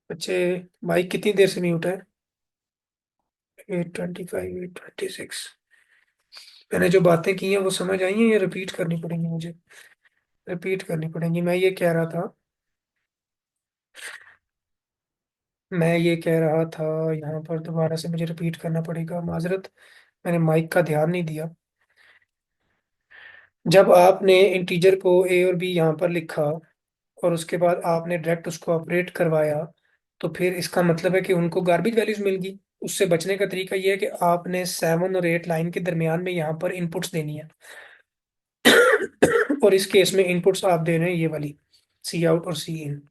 बच्चे, माइक कितनी देर से म्यूट है? 8:25, 8:26। मैंने जो बातें की हैं वो समझ आई हैं या रिपीट करनी पड़ेंगी मुझे? रिपीट करनी पड़ेंगी। मैं ये कह रहा था यहाँ पर दोबारा से मुझे रिपीट करना पड़ेगा, माजरत। मैंने माइक का ध्यान नहीं दिया। जब आपने इंटीजर को ए और बी यहाँ पर लिखा और उसके बाद आपने डायरेक्ट उसको ऑपरेट करवाया, तो फिर इसका मतलब है कि उनको गार्बेज वैल्यूज मिल गई। उससे बचने का तरीका ये है कि आपने 7 और 8 लाइन के दरमियान में यहाँ पर इनपुट्स देनी है। और इस केस में इनपुट्स आप दे रहे हैं ये वाली, सी आउट और सी इन।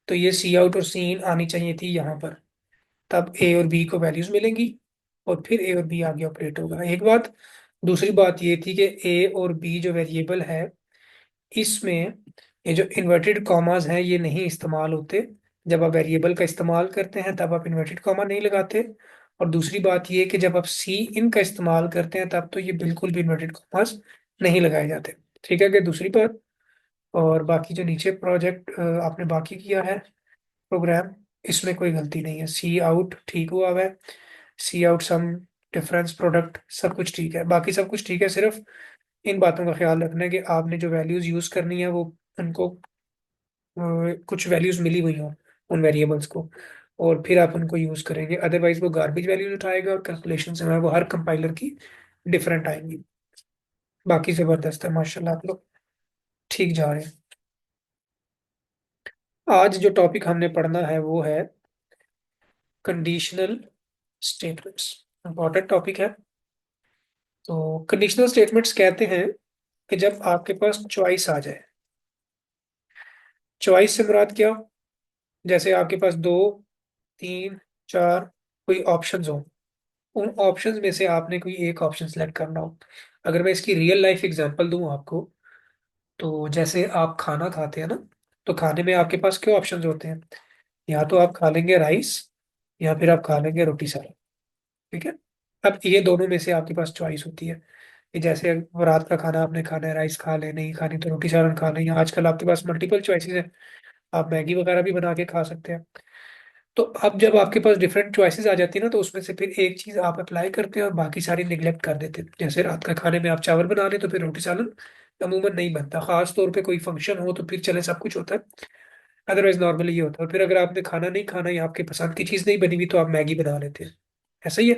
तो ये सी आउट और सी इन आनी चाहिए थी यहाँ पर। तब ए और बी को वैल्यूज मिलेंगी और फिर ए और बी आगे ऑपरेट होगा, एक बात। दूसरी बात ये थी कि ए और बी जो वेरिएबल है, इसमें ये जो इन्वर्टेड कॉमास हैं ये नहीं इस्तेमाल होते। जब आप वेरिएबल का इस्तेमाल करते हैं तब आप इन्वर्टेड कॉमा नहीं लगाते। और दूसरी बात ये कि जब आप सी इन का इस्तेमाल करते हैं तब तो ये बिल्कुल भी इन्वर्टेड कॉमास नहीं लगाए जाते। ठीक है कि दूसरी बात। और बाकी जो नीचे प्रोजेक्ट आपने बाकी किया है प्रोग्राम, इसमें कोई गलती नहीं है। सी आउट ठीक हुआ हुआ है। सी आउट सम डिफरेंस प्रोडक्ट सब कुछ ठीक है, बाकी सब कुछ ठीक है। सिर्फ इन बातों का ख्याल रखना है कि आपने जो वैल्यूज यूज करनी है वो उनको कुछ वैल्यूज मिली हुई हों उन वेरिएबल्स को, और फिर आप उनको यूज करेंगे। अदरवाइज वो गार्बेज वैल्यूज उठाएगा और कैलकुलेशन जो है वो हर कंपाइलर की डिफरेंट आएंगी। बाकी जबरदस्त है माशाल्लाह, आप लोग ठीक जा रहे हैं। आज जो टॉपिक हमने पढ़ना है वो है कंडीशनल स्टेटमेंट्स। इंपॉर्टेंट टॉपिक है। तो कंडीशनल स्टेटमेंट्स कहते हैं कि जब आपके पास चॉइस आ जाए। चॉइस से मुराद क्या? जैसे आपके पास दो, तीन, चार कोई ऑप्शंस हो। उन ऑप्शंस में से आपने कोई एक ऑप्शन सेलेक्ट करना हो। अगर मैं इसकी रियल लाइफ एग्जांपल दूं आपको, तो जैसे आप खाना खाते हैं ना, तो खाने में आपके पास क्या ऑप्शंस होते हैं? या तो आप खा लेंगे राइस, या फिर आप खा लेंगे रोटी सब्जी। ठीक है। अब ये दोनों में से आपके पास चॉइस होती है कि जैसे रात का खाना आपने खाना है, राइस खा ले, नहीं खानी तो रोटी चावल खा लें, या आजकल आपके पास मल्टीपल चॉइसेस है, आप मैगी वगैरह भी बना के खा सकते हैं। तो अब जब आपके पास डिफरेंट चॉइसेस आ जाती है ना, तो उसमें से फिर एक चीज आप अप्लाई करते हैं और बाकी सारी निगलेक्ट कर देते हैं। जैसे रात का खाने में आप चावल बना लें तो फिर रोटी सालन अमूमन नहीं बनता, खास तौर पे कोई फंक्शन हो तो फिर चले सब कुछ होता है। अदरवाइज नॉर्मली ये होता है। और फिर अगर आपने खाना नहीं खाना या आपके पसंद की चीज नहीं बनी हुई तो आप मैगी बना लेते हैं। ऐसा ही है।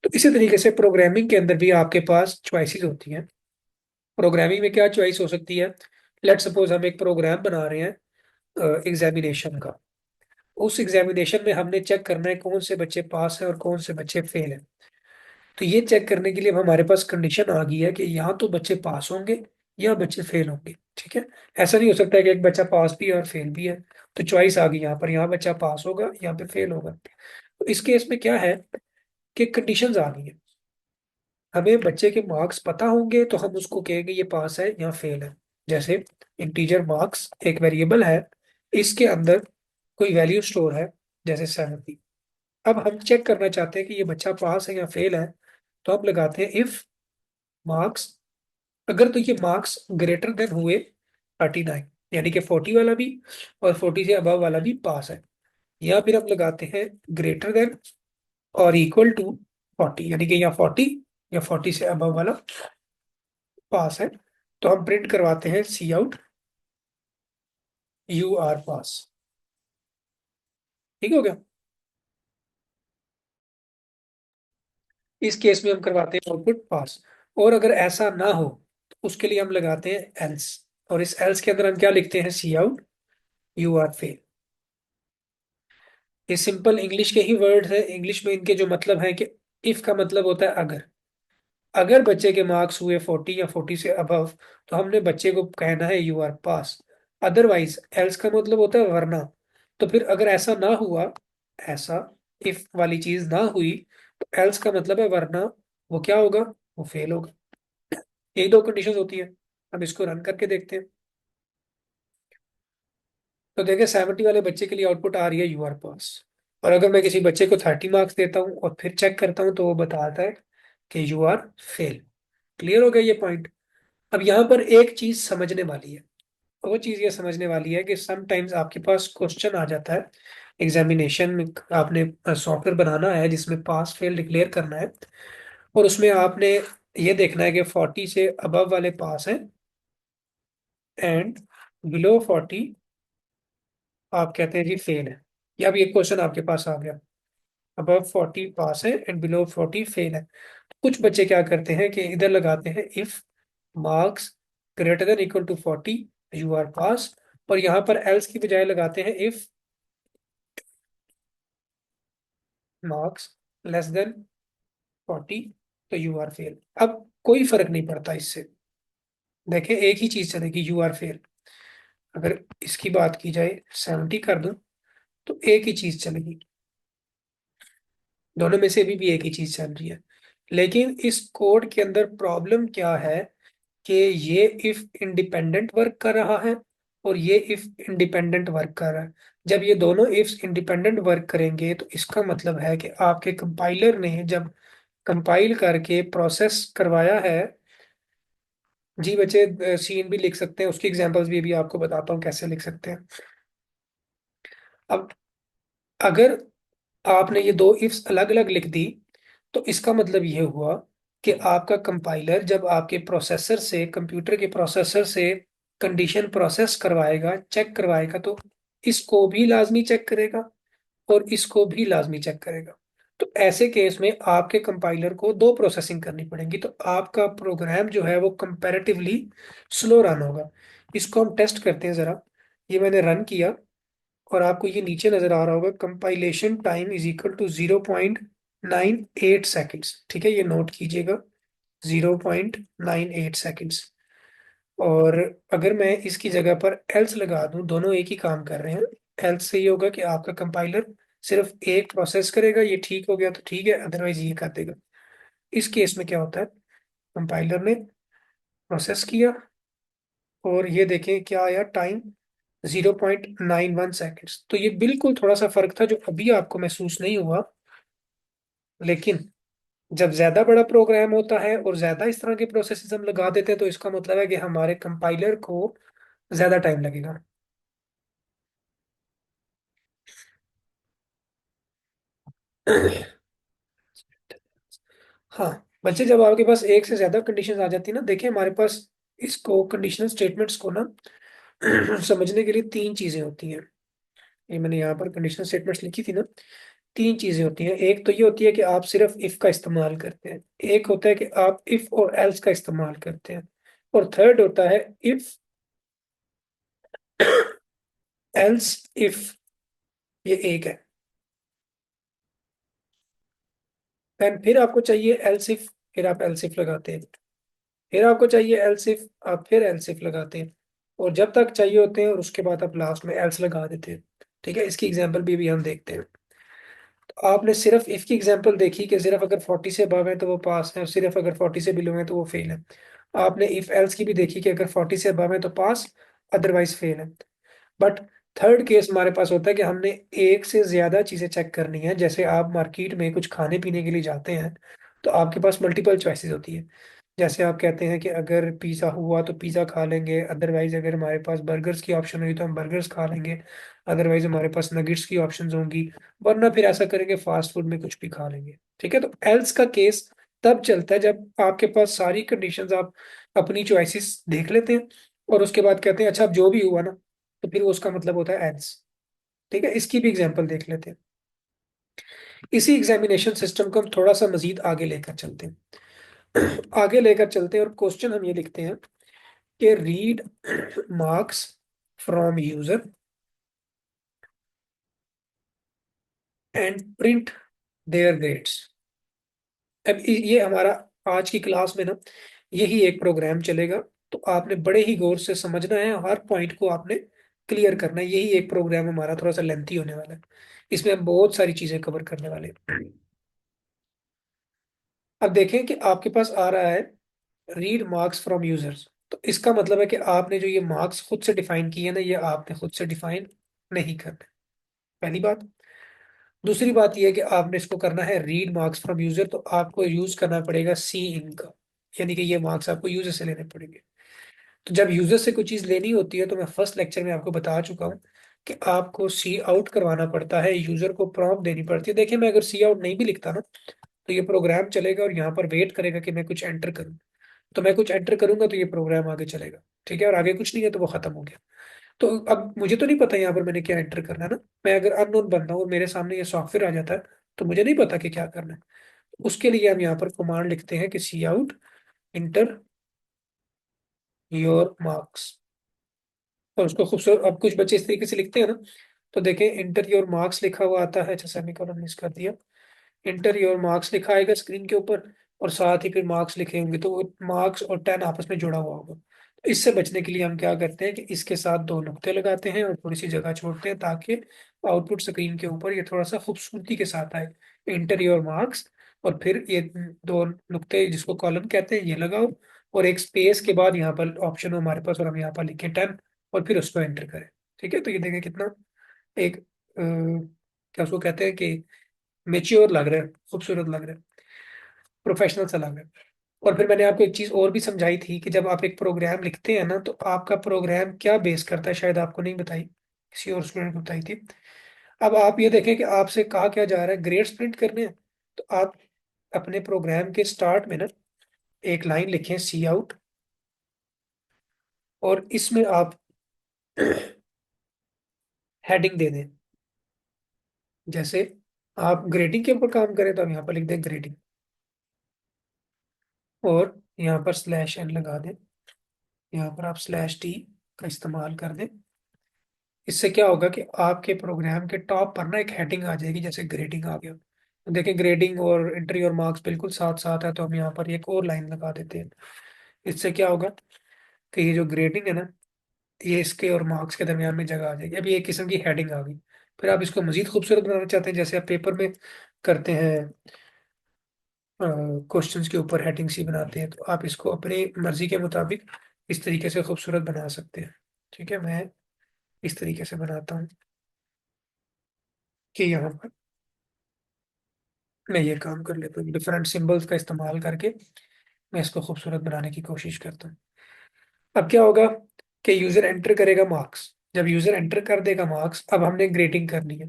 तो इसी तरीके से प्रोग्रामिंग के अंदर भी आपके पास चॉइसेस होती हैं। प्रोग्रामिंग में क्या चॉइस हो सकती है? लेट सपोज हम एक प्रोग्राम बना रहे हैं एग्जामिनेशन का। उस एग्जामिनेशन में हमने चेक करना है कौन से बच्चे पास हैं और कौन से बच्चे फेल हैं। तो ये चेक करने के लिए अब हमारे पास कंडीशन आ गई है कि यहाँ तो बच्चे पास होंगे या बच्चे फेल होंगे। ठीक है। ऐसा नहीं हो सकता है कि एक बच्चा पास भी है और फेल भी है। तो चॉइस आ गई यहाँ पर, यहाँ बच्चा पास होगा, यहाँ पे फेल होगा। तो इस केस में क्या है कि कंडीशंस आ गई है। हमें बच्चे के मार्क्स पता होंगे तो हम उसको कहेंगे ये पास है या फेल है। जैसे इंटीजर मार्क्स एक वेरिएबल है, इसके अंदर कोई वैल्यू स्टोर है, जैसे 70। अब हम चेक करना चाहते हैं कि ये बच्चा पास है या फेल है। तो हम लगाते हैं इफ मार्क्स, अगर तो ये मार्क्स ग्रेटर देन हुए 39, यानी कि 40 वाला भी और 40 से अबव वाला भी पास है। या फिर हम लगाते हैं ग्रेटर देन और इक्वल टू 40, यानी कि यहाँ 40 या 40 से अबव वाला पास है। तो हम प्रिंट करवाते हैं सी आउट यू आर पास। ठीक हो गया। इस केस में हम करवाते हैं आउटपुट पास। और अगर ऐसा ना हो तो उसके लिए हम लगाते हैं एल्स। और इस एल्स के अंदर हम क्या लिखते हैं? सी आउट यू आर फेल। ये सिंपल इंग्लिश के ही वर्ड है। इंग्लिश में इनके जो मतलब है कि इफ का मतलब होता है अगर। अगर बच्चे के मार्क्स हुए 40 या 40 से अबव, तो हमने बच्चे को कहना है you are pass. Otherwise else का मतलब होता है वरना। तो फिर अगर ऐसा ना हुआ, ऐसा इफ वाली चीज ना हुई, तो एल्स का मतलब है वरना वो क्या होगा? वो फेल होगा। यही दो कंडीशंस होती है। हम इसको रन करके देखते हैं। तो देखें 70 वाले बच्चे के लिए आउटपुट आ रही है यू आर पास। और अगर मैं किसी बच्चे को 30 मार्क्स देता हूँ और फिर चेक करता हूँ तो वो बताता है कि यू आर फेल। क्लियर हो गया ये पॉइंट? अब यहाँ पर एक चीज समझने वाली है। वो चीज़ ये समझने वाली है कि समटाइम्स आपके पास क्वेश्चन आ जाता है एग्जामिनेशन में, आपने सॉफ्टवेयर बनाना है जिसमें पास फेल डिक्लेयर करना है, और उसमें आपने ये देखना है कि 40 से अबव वाले पास हैं एंड बिलो 40 आप कहते हैं जी फेल है। या अब ये क्वेश्चन आपके पास आ गया, अबव 40 पास है एंड बिलो 40 फेल है। कुछ बच्चे क्या करते हैं कि इधर लगाते हैं if marks greater than equal to 40 you are pass, और यहां पर एल्स की बजाय लगाते हैं इफ मार्क्स लेस देन 40 तो यू आर फेल। अब कोई फर्क नहीं पड़ता इससे, देखें एक ही चीज चलेगी, यू आर फेल। अगर इसकी बात की जाए 70 कर दूं तो एक ही चीज चलेगी, दोनों में से भी एक ही चीज चल रही है। लेकिन इस कोड के अंदर प्रॉब्लम क्या है कि ये इफ इंडिपेंडेंट वर्क कर रहा है और ये इफ इंडिपेंडेंट वर्क कर रहा है। जब ये दोनों इफ्स इंडिपेंडेंट वर्क करेंगे तो इसका मतलब है कि आपके कंपाइलर ने जब कंपाइल करके प्रोसेस करवाया है। जी बच्चे, सीन भी लिख सकते हैं, उसकी एग्जांपल्स भी अभी आपको बताता हूँ कैसे लिख सकते हैं। अब अगर आपने ये दो इफ्स अलग अलग लिख दी तो इसका मतलब ये हुआ कि आपका कंपाइलर जब आपके प्रोसेसर से, कंप्यूटर के प्रोसेसर से कंडीशन प्रोसेस करवाएगा, चेक करवाएगा, तो इसको भी लाजमी चेक करेगा और इसको भी लाजमी चेक करेगा। तो ऐसे केस में आपके कंपाइलर को दो प्रोसेसिंग करनी पड़ेगी, तो आपका प्रोग्राम जो है वो कंपैरेटिवली स्लो रन होगा। इसको हम टेस्ट करते हैं जरा। ये मैंने रन किया और आपको ये नीचे नजर आ रहा होगा, compilation time is equal to 0.98 seconds. ठीक है, ये नोट कीजिएगा, 0.98 सेकेंड्स। और अगर मैं इसकी जगह पर एल्स लगा दूं, दोनों एक ही काम कर रहे हैं। एल्स से ये होगा कि आपका कंपाइलर सिर्फ एक प्रोसेस करेगा, ये ठीक हो गया तो ठीक है, अदरवाइज ये कर देगा। इस केस में क्या होता है, कंपाइलर ने प्रोसेस किया और ये देखें क्या आया टाइम, 0.91 सेकेंड्स। तो ये बिल्कुल थोड़ा सा फर्क था जो अभी आपको महसूस नहीं हुआ, लेकिन जब ज्यादा बड़ा प्रोग्राम होता है और ज्यादा इस तरह के प्रोसेसेस हम लगा देते हैं तो इसका मतलब है कि हमारे कंपाइलर को ज्यादा टाइम लगेगा। हाँ बच्चे, जब आपके पास एक से ज्यादा कंडीशन आ जाती है ना, देखिए हमारे पास इसको कंडीशनल स्टेटमेंट्स को ना समझने के लिए तीन चीजें होती हैं। ये मैंने यहाँ पर कंडीशनल स्टेटमेंट्स लिखी थी ना, तीन चीजें होती हैं। एक तो ये होती है कि आप सिर्फ इफ का इस्तेमाल करते हैं, एक होता है कि आप इफ और एल्स का इस्तेमाल करते हैं, और थर्ड होता है इफ एल्स इफ। ये एक है। देन फिर आपको चाहिए एल्स इफ, फिर आप एल्स इफ लगाते हैं, फिर आपको चाहिए एल्स इफ, आप फिर एल्स इफ लगाते हैं, और जब तक चाहिए होते हैं और उसके बाद आप लास्ट में एल्स लगा देते हैं। ठीक है, इसकी एग्जांपल भी हम देखते हैं। तो आपने सिर्फ इफ की एग्जांपल देखी कि सिर्फ अगर 40 से अबव है तो वो पास है और सिर्फ अगर 40 से बिलो है तो वो फेल है। आपने इफ एल्स की भी देखी कि अगर 40 से अबव है तो पास, अदरवाइज फेल है। बट थर्ड केस हमारे पास होता है कि हमने एक से ज्यादा चीजें चेक करनी है। जैसे आप मार्केट में कुछ खाने पीने के लिए जाते हैं तो आपके पास मल्टीपल चॉइसेस होती है। जैसे आप कहते हैं कि अगर पिज़्ज़ा हुआ तो पिज़्ज़ा खा लेंगे, अदरवाइज अगर हमारे पास बर्गर्स की ऑप्शन हुई तो हम बर्गर्स खा लेंगे, अदरवाइज हमारे पास नगेट्स की ऑप्शंस होंगी, वरना फिर ऐसा करेंगे फास्ट फूड में कुछ भी खा लेंगे। ठीक है, तो एल्स का केस तब चलता है जब आपके पास सारी कंडीशंस, आप अपनी चॉइसेस देख लेते हैं और उसके बाद कहते हैं अच्छा अब जो भी हुआ ना, तो फिर उसका मतलब होता है एल्स। ठीक है, इसकी भी एग्जांपल देख लेते हैं। इसी एग्जामिनेशन सिस्टम को हम थोड़ा सा मजीद आगे लेकर चलते हैं। आगे लेकर चलते हैं और क्वेश्चन हम ये लिखते हैं कि read marks from user and print their grades. अब ये हमारा आज की क्लास में ना यही एक प्रोग्राम चलेगा, तो आपने बड़े ही गौर से समझना है, हर पॉइंट को आपने क्लियर करना है। यही एक प्रोग्राम हमारा थोड़ा सा लेंथी होने वाला है, इसमें हम बहुत सारी चीजें कवर करने वाले हैं। अब देखें कि आपके पास आ रहा है रीड मार्क्स फ्रॉम यूजर्स, तो इसका मतलब है कि आपने जो ये मार्क्स खुद से डिफाइन किए ना, ये आपने खुद से डिफाइन नहीं करना। पहली बात। दूसरी बात यह है कि आपने इसको करना है रीड मार्क्स फ्रॉम यूजर, तो आपको यूज करना पड़ेगा सी इन का, यानी कि ये मार्क्स आपको यूजर से लेने पड़ेंगे। तो जब यूजर से कोई चीज लेनी होती है, तो मैं फर्स्ट लेक्चर में आपको बता चुका हूँ कि आपको सी आउट करवाना पड़ता है, यूजर को प्रॉम्प्ट देनी पड़ती है। देखिए मैं अगर सी आउट नहीं भी लिखता ना, तो ये प्रोग्राम चलेगा और यहाँ पर वेट करेगा कि मैं कुछ एंटर करूँ। तो मैं कुछ एंटर करूंगा तो ये प्रोग्राम आगे चलेगा। ठीक है, और आगे कुछ नहीं है तो वो खत्म हो गया। तो अब मुझे तो नहीं पता यहाँ पर मैंने क्या एंटर करना है ना। मैं अगर अननोन बंदा हूँ और मेरे सामने ये सॉफ्टवेयर आ जाता है, तो मुझे नहीं पता कि क्या करना है। उसके लिए हम यहाँ पर कमांड लिखते हैं कि सी आउट इंटर योर मार्क्स। और उसको खूबसूरत, अब कुछ बच्चे इस तरीके से लिखते हैं ना, तो देखें इंटर योर मार्क्स लिखा हुआ आता है। अच्छा, सेमीकोलन मिस कर दिया। इंटर योर मार्क्स लिखा आएगा स्क्रीन के ऊपर, और साथ ही फिर मार्क्स लिखे होंगे, तो वो मार्क्स और 10 आपस में जुड़ा हुआ होगा। तो इससे बचने के लिए हम क्या करते हैं कि इसके साथ दो नुक्ते लगाते हैं और थोड़ी सी जगह छोड़ते हैं, ताकि आउटपुट स्क्रीन के ऊपर ये थोड़ा सा खूबसूरती के साथ आए। इंटर योर मार्क्स, और फिर ये दो नुक्ते जिसको कॉलम कहते हैं ये लगाओ, और एक स्पेस के बाद यहाँ पर ऑप्शन हो हमारे पास, और हम यहाँ पर लिखें 10, और फिर उसको एंटर करें। ठीक है, तो ये देखें कितना एक क्या उसको कहते हैं कि मेच्योर लग रहा है, खूबसूरत लग रहा है, प्रोफेशनल सा लग रहा है। और फिर मैंने आपको एक चीज और भी समझाई थी कि जब आप एक प्रोग्राम लिखते हैं ना, तो आपका प्रोग्राम क्या बेस करता है, शायद आपको नहीं बताई, किसी और स्टूडेंट को बताई थी। अब आप ये देखें कि आपसे कहा क्या जा रहा है, ग्रेड्स प्रिंट करने हैं। तो आप अपने प्रोग्राम के स्टार्ट में ना एक लाइन लिखें सी आउट, और इसमें आप हेडिंग दे दें। जैसे आप ग्रेडिंग के ऊपर काम करें, तो हम यहाँ पर लिख दें ग्रेडिंग, और यहाँ पर स्लैश एन लगा दें। यहाँ पर आप स्लैश टी का इस्तेमाल कर दें। इससे क्या होगा कि आपके प्रोग्राम के टॉप पर ना एक हेडिंग आ जाएगी, जैसे ग्रेडिंग आ गया। तो देखिए ग्रेडिंग और एंट्री और मार्क्स बिल्कुल साथ साथ है, तो हम यहाँ पर एक और लाइन लगा देते हैं। इससे क्या होगा कि ये जो ग्रेडिंग है ना, ये इसके और मार्क्स के दरमियान में जगह आ जाएगी। अभी एक किस्म की हेडिंग आ गई। फिर आप इसको मजीद खूबसूरत बनाना चाहते हैं, जैसे आप पेपर में करते हैं, क्वेश्चंस के ऊपर हेडिंग सी बनाते हैं, तो आप इसको अपनी मर्जी के मुताबिक इस तरीके से खूबसूरत बना सकते हैं। ठीक है, मैं इस तरीके से बनाता हूँ कि यहाँ पर मैं ये काम कर लेता हूँ, डिफरेंट सिंबल्स का इस्तेमाल करके मैं इसको खूबसूरत बनाने की कोशिश करता हूँ। अब क्या होगा कि यूजर एंटर करेगा मार्क्स। जब यूजर एंटर कर देगा मार्क्स, अब हमने ग्रेडिंग करनी है।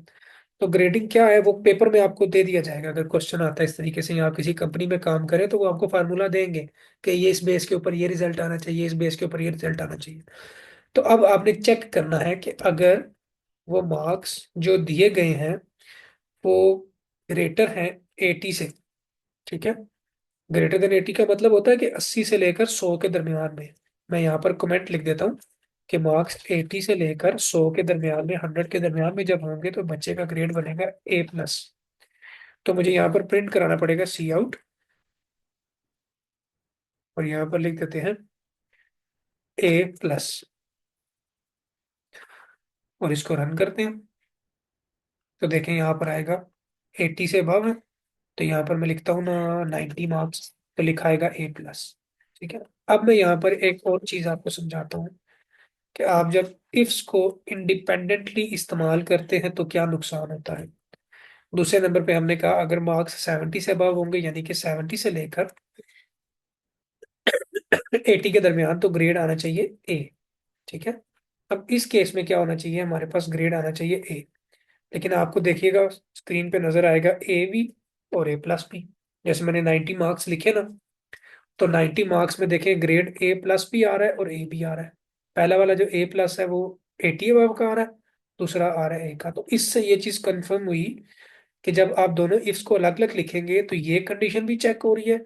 तो ग्रेडिंग क्या है, वो पेपर में आपको दे दिया जाएगा। अगर क्वेश्चन आता है इस तरीके से, या आप किसी कंपनी में काम करें, तो वो आपको फार्मूला देंगे कि ये इस बेस के ऊपर ये रिजल्ट आना चाहिए, इस बेस के ऊपर ये रिजल्ट आना चाहिए। तो अब आपने चेक करना है कि अगर वो मार्क्स जो दिए गए हैं वो ग्रेटर हैं 80 से। ठीक है, ग्रेटर देन 80 का मतलब होता है कि 80 से लेकर 100 के दरमियान में। मैं यहाँ पर कमेंट लिख देता हूँ कि मार्क्स 80 से लेकर 100 के दरमियान में, 100 के दरमियान में जब होंगे, तो बच्चे का ग्रेड बनेगा A+। तो मुझे यहाँ पर प्रिंट कराना पड़ेगा सी आउट, और यहाँ पर लिख देते हैं A+, और इसको रन करते हैं। तो देखें यहाँ पर आएगा 80 से अबव है, तो यहाँ पर मैं लिखता हूँ ना 90 मार्क्स, तो लिखा आएगा A+। ठीक है, अब मैं यहाँ पर एक और चीज आपको समझाता हूँ कि आप जब इफ्स को इंडिपेंडेंटली इस्तेमाल करते हैं तो क्या नुकसान होता है। दूसरे नंबर पे हमने कहा अगर मार्क्स 70 से अबव होंगे, यानी कि 70 से लेकर 80 के दरमियान, तो ग्रेड आना चाहिए A। ठीक है, अब इस केस में क्या होना चाहिए, हमारे पास ग्रेड आना चाहिए A। लेकिन आपको देखिएगा स्क्रीन पे नजर आएगा A भी और A+ भी। जैसे मैंने 90 मार्क्स लिखे ना, तो 90 मार्क्स में देखें ग्रेड A+ भी आ रहा है और A भी आ रहा है। पहला वाला जो A+ है वो 80 अबव का आ रहा है, दूसरा आ रहा है A का। तो इससे ये चीज कंफर्म हुई कि जब आप दोनों इफ्स को अलग अलग लिखेंगे, तो ये कंडीशन भी चेक हो रही है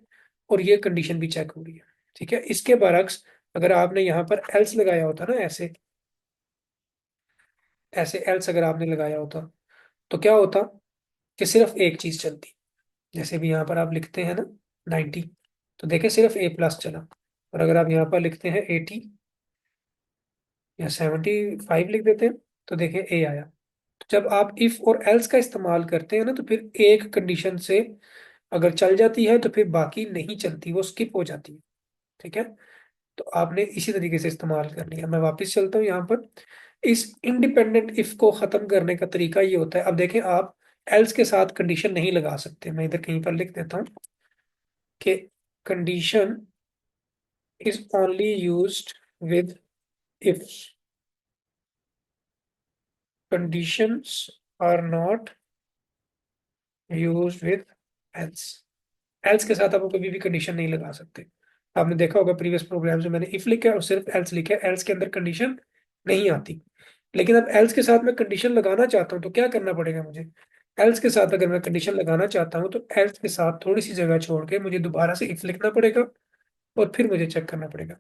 और ये कंडीशन भी चेक हो रही है। ठीक है, इसके बरक्स अगर आपने यहाँ पर एल्स लगाया होता ना, ऐसे ऐसे एल्स अगर आपने लगाया होता, तो क्या होता कि सिर्फ एक चीज चलती। जैसे भी यहाँ पर आप लिखते हैं ना 90, तो देखें सिर्फ A+ चला। और अगर आप यहाँ पर लिखते हैं 80 या 75 लिख देते हैं, तो देखें A आया। तो जब आप इफ और एल्स का इस्तेमाल करते हैं ना, तो फिर एक कंडीशन से अगर चल जाती है, तो फिर बाकी नहीं चलती, वो स्किप हो जाती है। ठीक है, तो आपने इसी तरीके से इस्तेमाल करनी है। मैं वापस चलता हूँ यहाँ पर। इस इंडिपेंडेंट इफ को खत्म करने का तरीका ये होता है, अब देखें आप एल्स के साथ कंडीशन नहीं लगा सकते। मैं इधर कहीं पर लिख देता हूँ कि condition is only used with if conditions are not used with else। Else के साथ आप कभी भी कंडीशन नहीं लगा सकते। आपने देखा होगा प्रीवियस प्रोग्राम्स में मैंने इफ लिखा है और सिर्फ एल्स लिखा है, एल्स के अंदर कंडीशन नहीं आती। लेकिन अब एल्स के साथ मैं कंडीशन लगाना चाहता हूँ तो क्या करना पड़ेगा मुझे? एल्स के साथ अगर मैं कंडीशन लगाना चाहता हूँ तो एल्स के साथ थोड़ी सी जगह छोड़ के मुझे दोबारा से इफ लिखना पड़ेगा और फिर मुझे चेक करना पड़ेगा।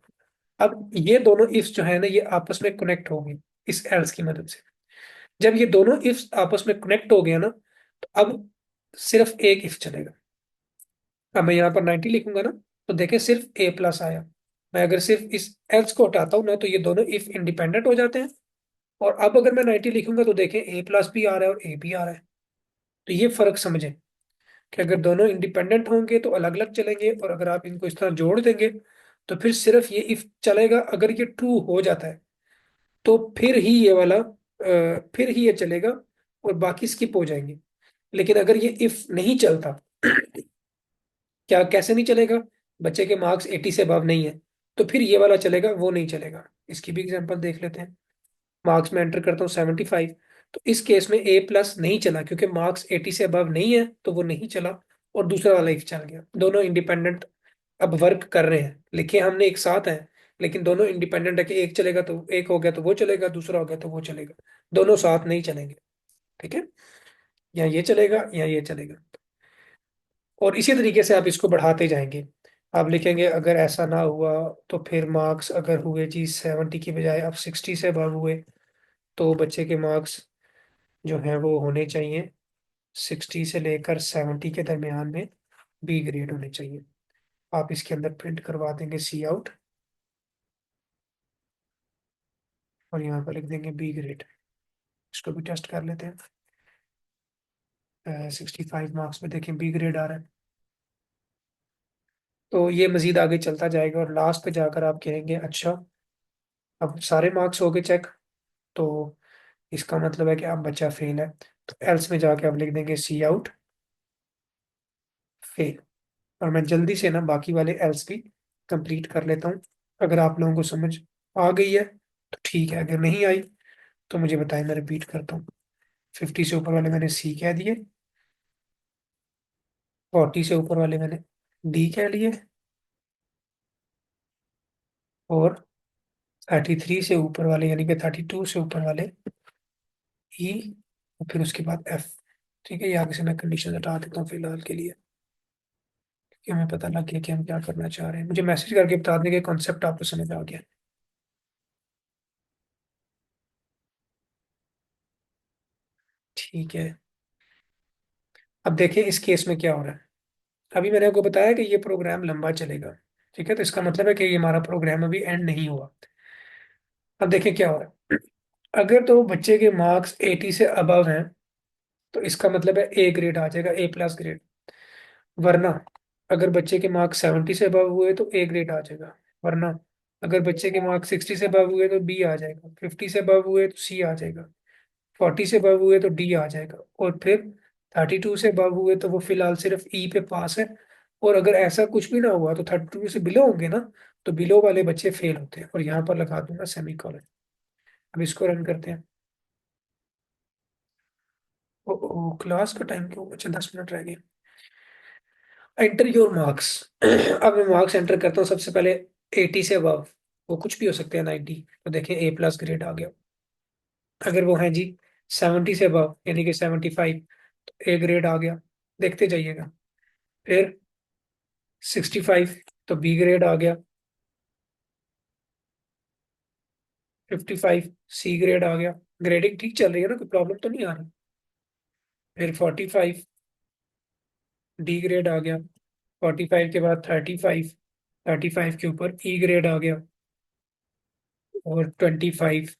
अब ये दोनों इफ्स जो है ना ये आपस में कनेक्ट होंगे इस एल्स की मदद से। जब ये दोनों इफ्स आपस में कनेक्ट हो गया ना तो अब सिर्फ एक इफ चलेगा। अब मैं यहाँ पर 90 लिखूंगा ना तो देखें सिर्फ ए प्लस आया। मैं अगर सिर्फ इस एल्स को हटाता हूँ ना तो ये दोनों इफ इंडिपेंडेंट हो जाते हैं। और अब अगर मैं 90 लिखूंगा तो देखें ए प्लस भी आ रहा है और ए भी आ रहा है। तो ये फर्क समझें कि अगर दोनों इंडिपेंडेंट होंगे तो अलग अलग चलेंगे, और अगर आप इनको इस तरह जोड़ देंगे तो फिर सिर्फ ये इफ चलेगा। अगर ये ट्रू हो जाता है तो फिर ही ये वाला फिर ही ये चलेगा और बाकी स्किप हो जाएंगे। लेकिन अगर ये इफ नहीं चलता, क्या कैसे नहीं चलेगा? बच्चे के मार्क्स 80 से अबव नहीं है तो फिर ये वाला चलेगा, वो नहीं चलेगा। इसकी भी एग्जांपल देख लेते हैं। मार्क्स में एंटर करता हूँ 75, तो इस केस में ए प्लस नहीं चला क्योंकि मार्क्स 80 से अबव नहीं है तो वो नहीं चला। और दूसरा वाला इफ चल गया। दोनों इंडिपेंडेंट अब वर्क कर रहे हैं, लिखे हमने एक साथ हैं, लेकिन दोनों इंडिपेंडेंट है कि एक चलेगा तो एक हो गया तो वो चलेगा, दूसरा हो गया तो वो चलेगा। दोनों साथ नहीं चलेंगे। ठीक है? या ये चलेगा या ये चलेगा। और इसी तरीके से आप इसको बढ़ाते जाएंगे। आप लिखेंगे अगर ऐसा ना हुआ तो फिर मार्क्स अगर हुए जी 70 की बजाय अब 60 से अबव हुए तो बच्चे के मार्क्स जो हैं वो होने चाहिए 60 से लेकर 70 के दरमियान में बी ग्रेड होने चाहिए। आप इसके अंदर प्रिंट करवा देंगे सी आउट और यहाँ पर लिख देंगे बी ग्रेड। इसको भी टेस्ट कर लेते हैं। 65 मार्क्स में देखें बी ग्रेड आ रहा है। तो ये मजीद आगे चलता जाएगा और लास्ट पे जाकर आप कहेंगे अच्छा अब सारे मार्क्स हो गए चेक, तो इसका मतलब है कि अब बच्चा फेल है। तो एल्स में जाके आप लिख देंगे सी आउट फेल। और मैं जल्दी से ना बाकी वाले एल्स भी कंप्लीट कर लेता हूँ। अगर आप लोगों को समझ आ गई है तो ठीक है, अगर नहीं आई तो मुझे बताएं, मैं रिपीट करता हूँ। 50 से ऊपर वाले मैंने सी कह दिए, 40 से ऊपर वाले मैंने डी कह लिए, और 33 से ऊपर वाले यानी कि 32 से ऊपर वाले ई, और फिर उसके बाद एफ। ठीक है, ये आगे से मैं कंडीशन हटा देता हूँ फिलहाल के लिए, कि हमें पता लग गया कि हम क्या करना चाह रहे हैं। मुझे मैसेज करके बता दें कि कॉन्सेप्ट आपको समझ आ गया। ठीक है, अब देखिए इस केस में क्या हो रहा है। अभी मैंने आपको बताया कि ये प्रोग्राम लंबा चलेगा। ठीक है, तो इसका मतलब है कि ये हमारा प्रोग्राम अभी एंड नहीं हुआ। अब देखिए क्या हो रहा है। अगर तो बच्चे के मार्क्स 80 से अबव हैं तो इसका मतलब है ए ग्रेड आ जाएगा, ए प्लस ग्रेड। वरना अगर बच्चे के मार्क्स 70 से अबव हुए तो ए ग्रेड आ जाएगा। वरना अगर बच्चे के मार्क्स 60 से अबव हुए तो बी आ जाएगा, 50 से अबव हुए तो सी आ जाएगा, 40 से अबव हुए तो डी आ जाएगा, और फिर 32 से अबव हुए तो वो फिलहाल सिर्फ ई पे पास है। और अगर ऐसा कुछ भी ना हुआ तो 32 से बिलो होंगे ना, तो बिलो वाले बच्चे फेल होते हैं। और यहाँ पर लगा दूंगा सेमी कॉलन। अब इसको रन करते हैं। ओ क्लास का टाइम क्यों बचा? 10 मिनट रह गए। Enter your marks. अब मैं मार्क्स एंटर करता हूँ सबसे पहले। 80 से अबव, वो कुछ भी हो सकते हैं, 90, तो देखें ए प्लस ग्रेड आ गया। अगर वो है जी 70 से अबव यानी कि 75, तो ए ग्रेड आ गया। देखते जाइएगा। फिर 65 तो बी ग्रेड आ गया। 55 सी ग्रेड आ गया। ग्रेडिंग ठीक चल रही है ना, कोई प्रॉब्लम तो नहीं आ रही। फिर 45 डी ग्रेड आ गया। 45 के बाद 35, 35 के ऊपर ई ग्रेड आ गया। और 25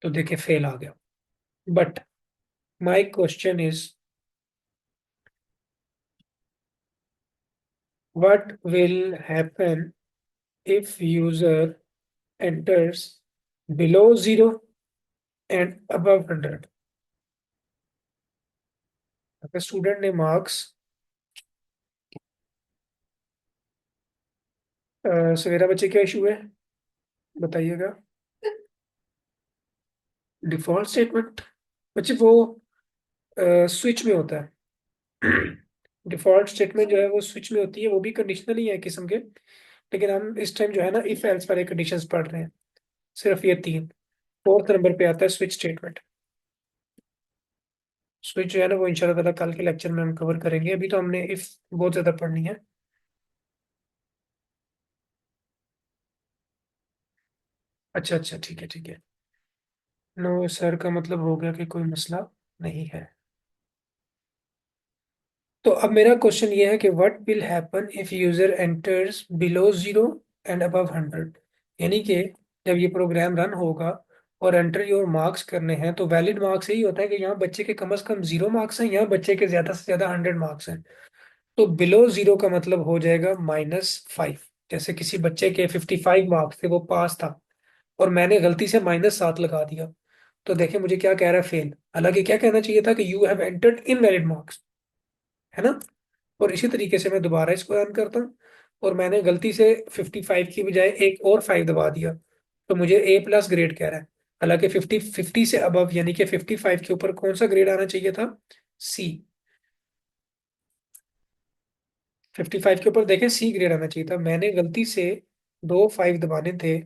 तो देखे फेल आ गया। But my question is what will happen if user enters below 0 and above 100? अगर स्टूडेंट ने मार्क्स सवेरा बच्चे क्या इशू है, बताइएगा। डिफॉल्ट स्टेटमेंट बच्चे वो स्विच में होता है। डिफॉल्ट स्टेटमेंट जो है वो स्विच में होती है, वो भी कंडीशनल ही है किस्म के। लेकिन हम इस टाइम जो है ना इफ एल्स वाले कंडीशंस पढ़ रहे हैं, सिर्फ ये तीन। फोर्थ नंबर पे आता है स्विच स्टेटमेंट। स्विच जो है ना वो इंशाल्लाह ताला कल के लेक्चर में हम कवर करेंगे, अभी तो हमने इफ बहुत ज्यादा पढ़नी है। अच्छा अच्छा, ठीक है ठीक है। नो सर का मतलब हो गया कि कोई मसला नहीं है। तो अब मेरा क्वेश्चन ये है कि what will happen if user enters below 0 and above 100। यानी कि जब ये प्रोग्राम रन होगा और एंटर योर मार्क्स करने हैं, तो वैलिड मार्क्स यही होता है कि यहाँ बच्चे के कम से कम 0 मार्क्स हैं, यहाँ बच्चे के ज्यादा से ज्यादा 100 मार्क्स हैं। तो बिलो 0 का मतलब हो जाएगा -5। जैसे किसी बच्चे के 55 मार्क्स थे, वो पास था, और मैंने गलती से -7 लगा दिया, तो देखें मुझे क्या कह रहा है, फेल। हालांकि क्या कहना चाहिए था कि you have entered invalid marks, है ना। और इसी तरीके से मैं दोबारा इसको रन करता हूँ, और मैंने गलती से 55 की बजाय एक और 5 दबा दिया, तो मुझे A+ ग्रेड कह रहा है। हालांकि 50 से अबव यानी कि 55 के ऊपर कौन सा ग्रेड आना चाहिए था, C। 55 के ऊपर देखें C ग्रेड आना चाहिए था, मैंने गलती से 2 5 दबाने थे,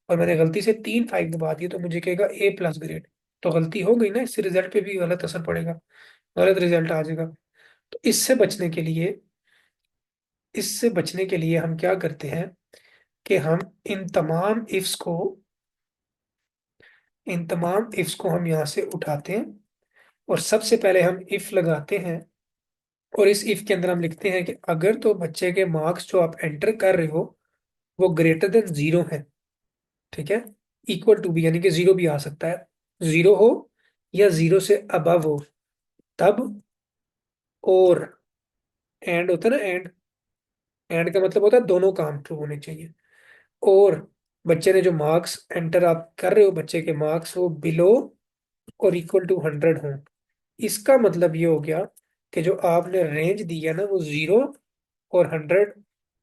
और मैंने गलती से 3 5 दबा दिए, तो मुझे कहेगा A+ ग्रेड। तो गलती हो गई ना, इससे रिजल्ट पे भी गलत असर पड़ेगा, गलत रिजल्ट आ जाएगा। तो इससे बचने के लिए हम क्या करते हैं कि हम इन तमाम इफ्स को इन तमाम इफ्स को हम यहाँ से उठाते हैं, और सबसे पहले हम इफ लगाते हैं, और इस इफ के अंदर हम लिखते हैं कि अगर तो बच्चे के मार्क्स जो आप एंटर कर रहे हो वो ग्रेटर देन 0 है, ठीक है, इक्वल टू भी यानी कि 0 भी आ सकता है, 0 हो या 0 से अबव हो, तब और एंड होता है ना, एंड। एंड का मतलब होता है दोनों काम ट्रू होने चाहिए। और बच्चे ने जो मार्क्स एंटर आप कर रहे हो, बच्चे के मार्क्स वो बिलो और इक्वल टू 100 हो। इसका मतलब ये हो गया कि जो आपने रेंज दी है ना वो 0 और 100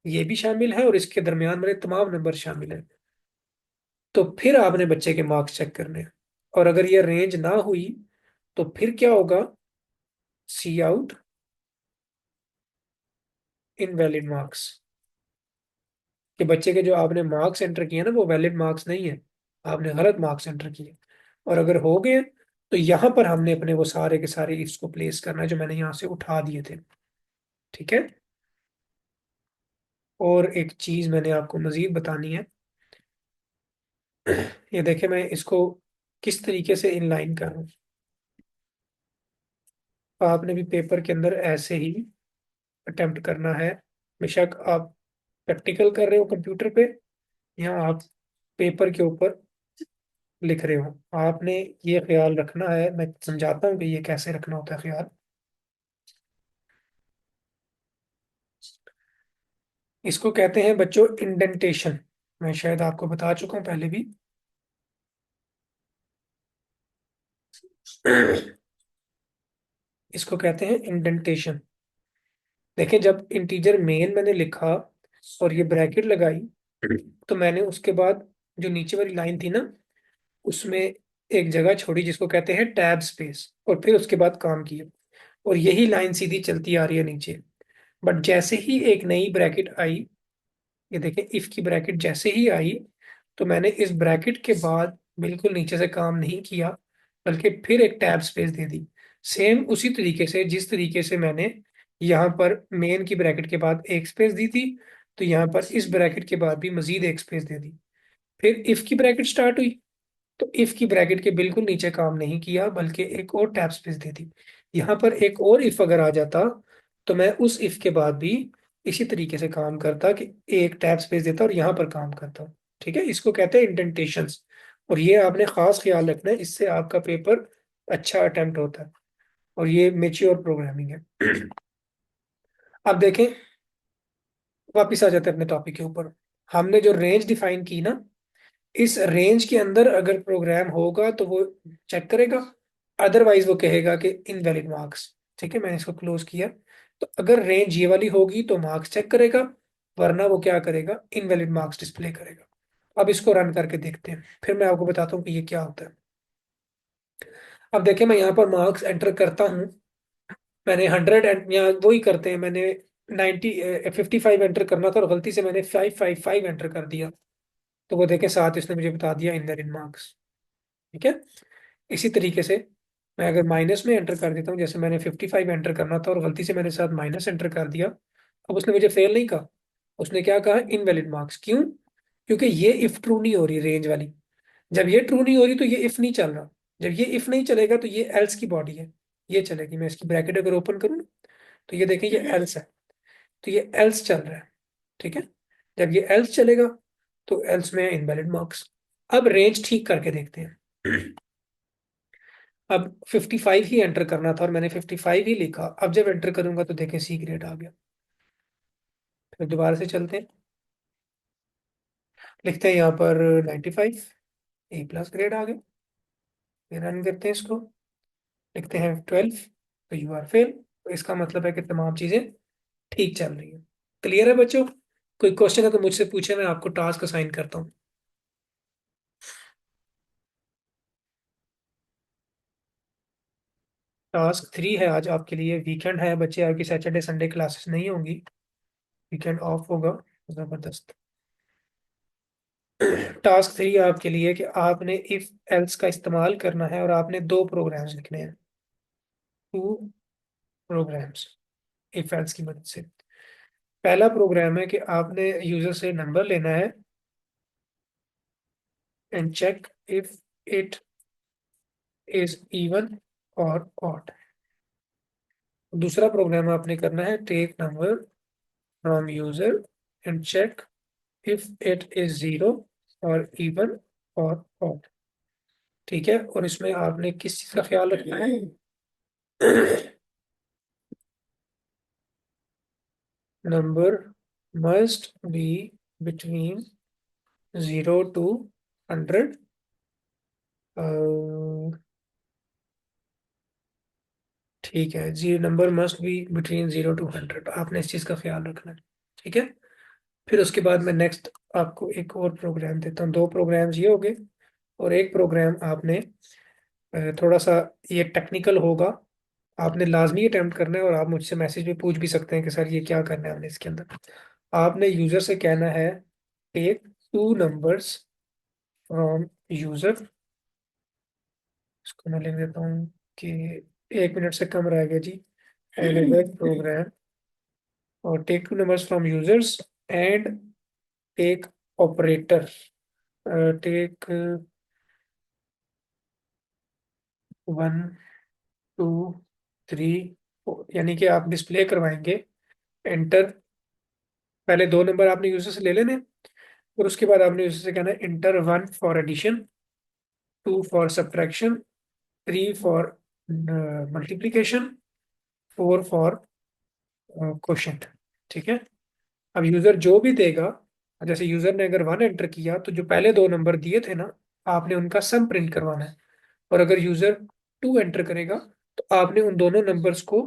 ये भी शामिल है, और इसके दरमियान मेरे तमाम नंबर शामिल हैं। तो फिर आपने बच्चे के मार्क्स चेक करने हैं, और अगर ये रेंज ना हुई तो फिर क्या होगा, सी आउट इनवैलिड मार्क्स, कि बच्चे के जो आपने मार्क्स एंटर किए ना वो वैलिड मार्क्स नहीं है, आपने गलत मार्क्स एंटर किए। और अगर हो गए तो यहाँ पर हमने अपने वो सारे के सारे इफ्स को प्लेस करना है जो मैंने यहाँ से उठा दिए थे, ठीक है। और एक चीज मैंने आपको मजीद बतानी है। ये देखे मैं इसको किस तरीके से इनलाइन कर रहा हूँ। आपने भी पेपर के अंदर ऐसे ही अटेम्प्ट करना है, बेशक आप प्रैक्टिकल कर रहे हो कंप्यूटर पे, या आप पेपर के ऊपर लिख रहे हो, आपने ये ख्याल रखना है। मैं समझाता हूँ कि ये कैसे रखना होता है ख्याल। इसको कहते हैं बच्चों इंडेंटेशन। मैं शायद आपको बता चुका हूँ पहले भी। इसको कहते हैं इंडेंटेशन। देखिए जब इंटीजर मेन मैंने लिखा और ये ब्रैकेट लगाई, तो मैंने उसके बाद जो नीचे वाली लाइन थी ना, उसमें एक जगह छोड़ी जिसको कहते हैं टैब स्पेस, और फिर उसके बाद काम किया, और यही लाइन सीधी चलती आ रही है नीचे। बट जैसे ही एक नई ब्रैकेट आई, ये देखें इफ की ब्रैकेट जैसे ही आई, तो मैंने इस ब्रैकेट के बाद बिल्कुल नीचे से काम नहीं किया, बल्कि फिर एक टैब स्पेस दे दी। सेम उसी तरीके से जिस तरीके से मैंने यहाँ पर मेन की ब्रैकेट के बाद एक स्पेस दी थी, तो यहाँ पर इस ब्रैकेट के बाद भी मजीद एक स्पेस दे दी। फिर इफ की ब्रैकेट स्टार्ट हुई, तो इफ की ब्रैकेट के बिल्कुल नीचे काम नहीं किया, बल्कि एक और टैब स्पेस दे दी। यहाँ पर एक और इफ अगर आ जाता, तो मैं उस इफ के बाद भी इसी तरीके से काम करता कि एक टैब स्पेस देता और यहाँ पर काम करता। ठीक है, इसको कहते हैं इंडेंटेशंस। और ये आपने खास ख्याल रखना है, इससे आपका पेपर अच्छा अटेम्प्ट होता है, और ये मेच्योर प्रोग्रामिंग है। अब देखें, वापिस आ जाते हैं अपने टॉपिक के ऊपर। हमने जो रेंज डिफाइन की ना, इस रेंज के अंदर अगर प्रोग्राम होगा तो वो चेक करेगा, अदरवाइज वो कहेगा कि इनवैलिड मार्क्स। ठीक है, मैंने इसको क्लोज किया। तो अगर रेंज ये वाली होगी तो मार्क्स चेक करेगा, वरना वो क्या करेगा, इनवैलिड मार्क्स डिस्प्ले करेगा। अब इसको रन करके देखते हैं, फिर मैं आपको बताता हूँ कि ये क्या होता है। अब देखिए मैं यहाँ पर मार्क्स एंटर करता हूँ। मैंने 100 यहाँ वही करते हैं, मैंने 55 एंटर करना था और गलती से मैंने 555 एंटर कर दिया। तो वो देखें साथ इसने मुझे बता दिया इनवैलिड मार्क्स। ठीक है। इसी तरीके से मैं अगर माइनस में एंटर कर देता हूँ, जैसे मैंने 55 एंटर करना था और गलती से मैंने साथ माइनस एंटर कर दिया। अब उसने मुझे फेल नहीं कहा, उसने क्या कहा, इनवैलिड मार्क्स। क्यों? क्योंकि ये इफ ट्रू नहीं हो रही रेंज वाली। जब ये ट्रू नहीं हो रही तो ये इफ नहीं चल रहा। जब ये इफ नहीं चलेगा तो ये एल्स की बॉडी है, ये चलेगी। मैं इसकी ब्रैकेट अगर ओपन करूँ ना, तो ये देखिए ये एल्स है, तो ये एल्स चल रहा है। ठीक है। जब ये एल्स चलेगा तो एल्स में इनवैलिड मार्क्स। अब रेंज ठीक करके देखते हैं। अब 55 ही एंटर करना था और मैंने 55 ही लिखा। अब जब एंटर करूंगा तो देखें सी ग्रेड आ गया। फिर दोबारा से चलते हैं, लिखते हैं यहाँ पर 95, ए प्लस ग्रेड आ गया। फिर रन करते हैं इसको, लिखते हैं 12, तो यू आर फेल। तो इसका मतलब है कि तमाम चीजें ठीक चल रही है। क्लियर है बच्चों? कोई क्वेश्चन है तो मुझसे पूछे, मैं आपको टास्क असाइन करता हूँ। टास्क 3 है आज आपके लिए, वीकेंड है बच्चे, आपकी सैटरडे संडे क्लासेस नहीं होंगी, वीकेंड ऑफ होगा। जबरदस्त। टास्क 3 आपके लिए कि आपने इफ एल्स का इस्तेमाल करना है और आपने दो प्रोग्राम्स लिखने हैं, टू प्रोग्राम्स इफ एल्स की मदद से। पहला प्रोग्राम है कि आपने यूजर से नंबर लेना है and check if it is even or odd. दूसरा प्रोग्राम आपने करना है take number from user and check if it is zero or even or odd. ठीक है। और इसमें आपने किस चीज का ख्याल रखना है? Number must be between 0 to 100। ठीक है जी, number must be between 0 to 100, आपने इस चीज का ख्याल रखना है। ठीक है। फिर उसके बाद मैं नेक्स्ट आपको एक और प्रोग्राम देता हूँ। दो प्रोग्राम्स ये हो गए, और एक प्रोग्राम आपने थोड़ा सा ये टेक्निकल होगा, आपने लाजमी अटेम्प्ट करना है। और आप मुझसे मैसेज भी पूछ भी सकते हैं कि सर ये क्या करना है हमने इसके अंदर। आपने यूजर से कहना है take two numbers from user. इसको मैं लिख देता हूँ कि 1 मिनट से कम रह गया जी। प्रोग्राम और take two numbers from users and take operator, take 1 2 3 यानी कि आप डिस्प्ले करवाएंगे एंटर। पहले दो नंबर आपने यूजर से ले लेने, और उसके बाद आपने यूजर से कहना है enter 1 for addition, 2 for subtraction, 3 for multiplication, 4 for quotient. ठीक है। अब यूजर जो भी देगा, जैसे यूजर ने अगर 1 एंटर किया तो जो पहले दो नंबर दिए थे ना, आपने उनका सम प्रिंट करवाना है। और अगर यूजर 2 एंटर करेगा तो आपने उन दोनों नंबर्स को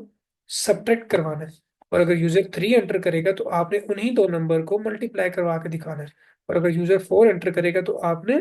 सब्ट्रैक्ट करवाना है। और अगर यूजर 3 एंटर करेगा तो आपने उन्हीं दो नंबर को मल्टीप्लाई करवा के दिखाना है। और अगर यूजर 4 एंटर करेगा तो आपने